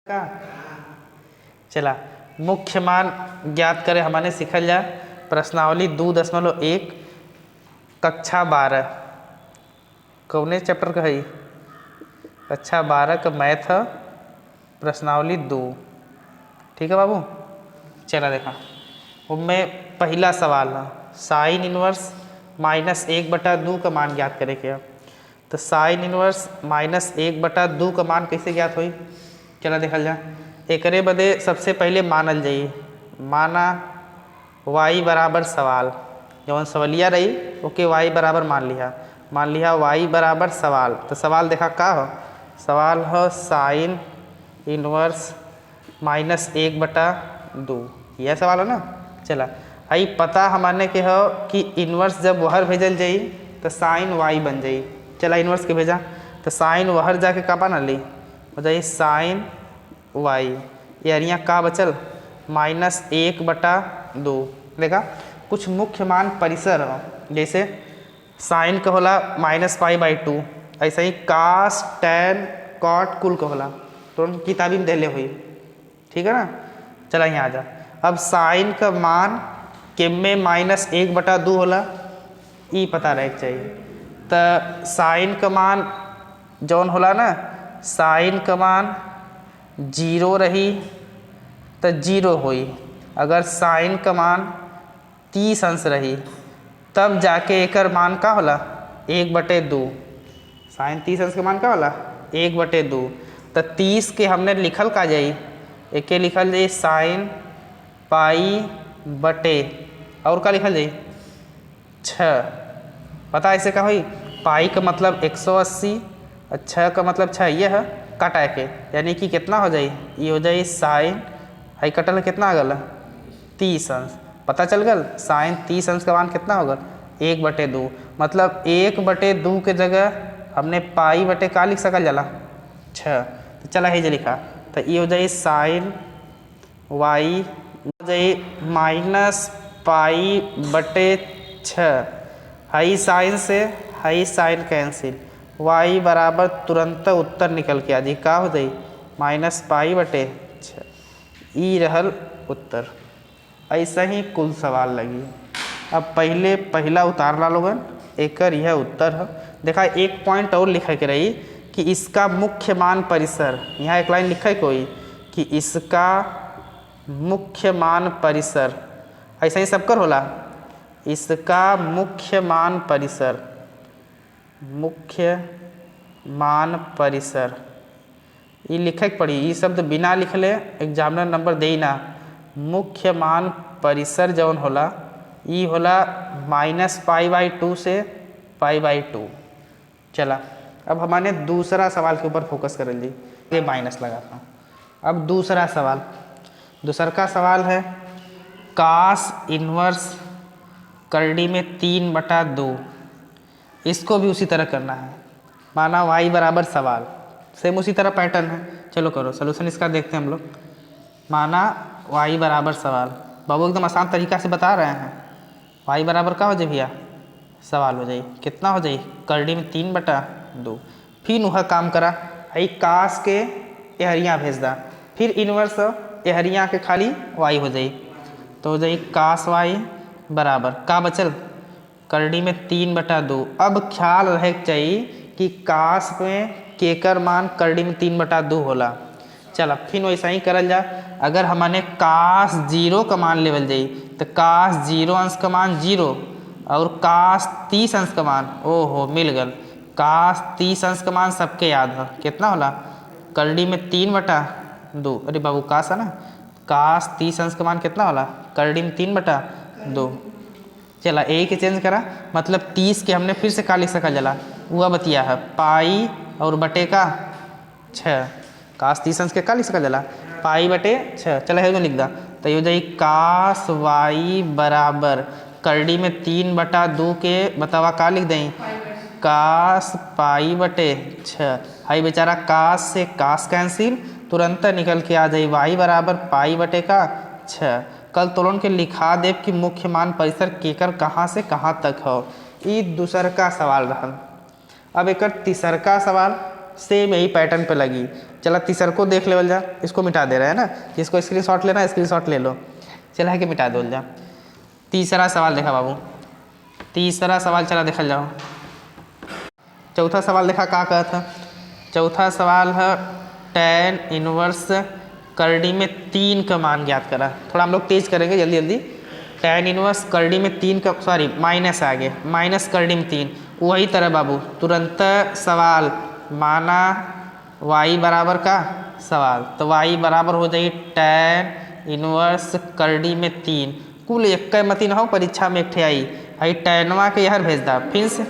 का चला मुख्य मान ज्ञात करें हमारे सीखल जा प्रश्नावली 2.1 कक्षा 12 कौने चैप्टर का है कक्षा 12 का मैथ प्रश्नावली 2। ठीक है बाबू, चला देखा उनमें पहला सवाल है साइन इनवर्स -1/2 का मान ज्ञात करे क्या। तो साइन इनवर्स -1/2 का मान कैसे ज्ञात हुई, चला देखल जा। एकरे बदे सबसे पहले मानल जाइए, माना y बराबर सवाल, जौन सवलिया रही ओके y बराबर मान लिया y बराबर सवाल। तो सवाल देखा का हो, सवाल हो साइन इनवर्स -1/2, यह सवाल है ना। चला आई पता हमारे के हो कि इनवर्स जब वहर भेजल जाई तो साइन y बन जाई। चला इनवर्स के भेजा तो साइन वहर जाके का बना ली हो जाए साइन y, यारियाँ का बचल -1/2। देखा कुछ मुख्य मान परिसर हो, जैसे साइन का होला -π/2, ऐसे ही कास टैन कॉट कुल का होला तो किताबी में देले हुई। ठीक है ना। चला यहाँ आ जा, अब साइन का मान के में -1/2 होला ई पता रहे चाहिए। तो साइन का मान जौन होला ना, साइन का मान 0 रही तो 0 हुई। अगर साइन का मान 30 अंश रही तब जाके एकर मान का होला 1/2। साइन 30 अंश का मान का होला 1/2। तो 30 के हमने लिखल का जाई, एके लिखल जाई साइन π/, और का लिखल जाई 6। पता ऐसे का हुई, पाई का मतलब 180 और 6 का मतलब 6, यह कटा के यानी कि कितना हो जाए, ये हो जाए साइन हाई कटल कितना आ गल 30 अंश। पता चल गल साइन 30 अंश का मान कितना होगा 1/2। मतलब 1/2 के जगह हमने π/, का लिख सकल जाला 6। तो चला है जो लिखा, तो ये हो जाए साइन y हो जाए -π/6। हाई साइन से हाई साइन कैंसिल, y बराबर तुरंत उत्तर निकल के आ जी का हो जाए -π/6। ई रहल उत्तर। ऐसा ही कुल सवाल लगी। अब पहला उतार ला लोगन, एकर यह उत्तर है। देखा एक पॉइंट और लिखे के रही कि इसका मुख्य मान परिसर, यहाँ एक लाइन लिखा है कोई कि इसका मुख्य मान परिसर, ऐसा ही सबकर होला, इसका मुख्य मान परिसर, मुख्य मान परिसर ये लिखे के पड़ी। ये शब्द बिना लिखले एग्जामिनर नंबर दे ना। मुख्य मान परिसर जौन होला ये होला -π/2 से π/2। चला अब हमारे दूसरा सवाल के ऊपर फोकस कर ली, ये माइनस लगाता हूँ। अब दूसरा का सवाल है कास इनवर्स करड़ी में 3/2। इसको भी उसी तरह करना है, माना y बराबर सवाल, सेम उसी तरह पैटर्न है। चलो करो सोल्यूशन इसका देखते हैं हम लोग। माना y बराबर सवाल, बाबू एकदम आसान तरीका से बता रहे हैं। y बराबर का हो जाए भैया सवाल हो जाए, कितना हो जाए करड़ी में 3/2। फिर वह काम करा आई कास के एहरियाँ भेज दा, फिर इनवर्स एहरियाँ के खाली y हो जाए, तो हो जाए कास y बराबर का बचल करड़ी में 3/2। अब ख्याल रहे चाहिए कि कास में केकर मान करड़ी में 3/2 होला। चला फिर वैसा ही करल जा। अगर हमने कास 0 का मान लेवल जाई तो कास 0 अंश का मान 0 और कास 30 अंश का मान ओहो मिल गल। कास 30 अंश का मान सबके याद है कितना होला करड़ी में 3/2। अरे बाबू कास है ना, कास 30 अंश का मान कितना होला करड़ी में 3/2। चला एक ही चेंज करा, मतलब 30 के हमने फिर से का लिख सका जला वह बतिया है पाई और बटे का 6। कास 30 अंश के का लिख सका जला π/6। चला है जो लिख दा, तो ये हो जाए कास y बराबर करड़ी में 3/2 के बतावा का लिख दें कास π/6। हाई बेचारा कास से कास कैंसिल, तुरंत निकल के आ जाए y बराबर π/6। कल तोलन के लिखा दे कि मुख्य मान परिसर केकर कहाँ से कहाँ तक हो। ये दूसर का सवाल रहा। अब एक तीसर का सवाल सेम यही पैटर्न पे लगी। चला तीसर को देख लेवल जा, इसको मिटा दे रहा है ना, इसको स्क्रीनशॉट लेना, स्क्रीनशॉट ले लो, चला है कि मिटा दो जा। तीसरा सवाल देखा बाबू, तीसरा सवाल चला देखल जाओ। चौथा सवाल देखा का कहा था, चौथा सवाल है tan इनवर्स करड़ी में 3 का मान ज्ञात करा। थोड़ा हम लोग तेज करेंगे जल्दी जल्दी। tan इनवर्स करड़ी में 3 का, सॉरी माइनस आगे, माइनस करड़ी में 3। वही तरह बाबू तुरंत सवाल माना y बराबर का सवाल, तो y बराबर हो जाए tan इनवर्स करड़ी में 3। कुल एक मती न हो परीक्षा में एक ठे आई टैनवा के यार भेज दा फिर से,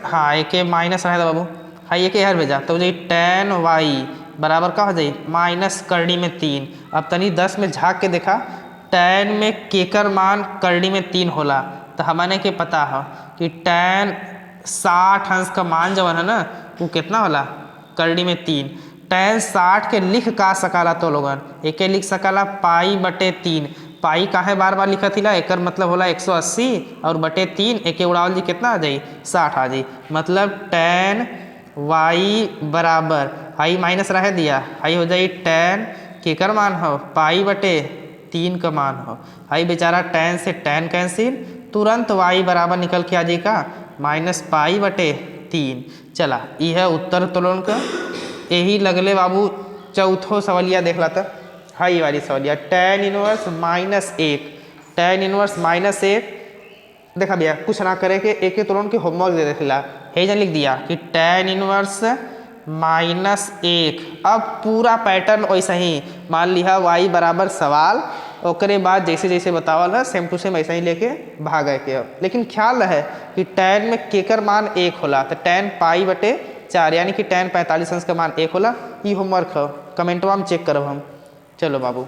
हाँ एक माइनस रहे था बाबू, हाँ एक यार भेजा तो जाए tan y बराबर का हो जाए माइनस करड़ी में 3। अब तनी 10 में झाँक के देखा, tan में केकर मान करड़ी में 3 होला, तो हमने के पता है कि tan 60 अंश का मान जवन है ना वो कितना होला करड़ी में 3। tan 60 के लिख का सकाला तो लोगन एक लिख सकाला π/3। पाई काहे बार बार लिखा थी ला, एकर मतलब होला 180 और बटे 3 एके उड़ावल जी कितना आ जाई 60 आ जाई। मतलब tan y बराबर आई माइनस रह दिया, आई हो जाई tan केकर मान हो π/3 का मान हो। आई बेचारा tan से tan कैंसिल, तुरंत y बराबर निकल के आ जाए का -π/3। चला यह उत्तर तुलन का। यही लगले बाबू चौथो सवालिया देख ला था, हाई वाली सवालिया tan इनवर्स -1, tan इनवर्स -1 देखा भैया कुछ ना करे के एक तुरंत के होमवर्क दे देला, हे जन लिख दिया कि tan इनवर्स -1। अब पूरा पैटर्न वैसा ही मान लिया y बराबर सवाल, ओकरे बाद जैसे जैसे बतावल है सेम टू सेम ऐसा ही लेके भागे के। लेकिन ख्याल रहे कि tan में केकर मान 1 होला, तो tan π/4 यानी कि tan 45 अंश का मान 1 होला। ये होमवर्क है, कमेंटवा में चेक करब हम। चलो बाबू।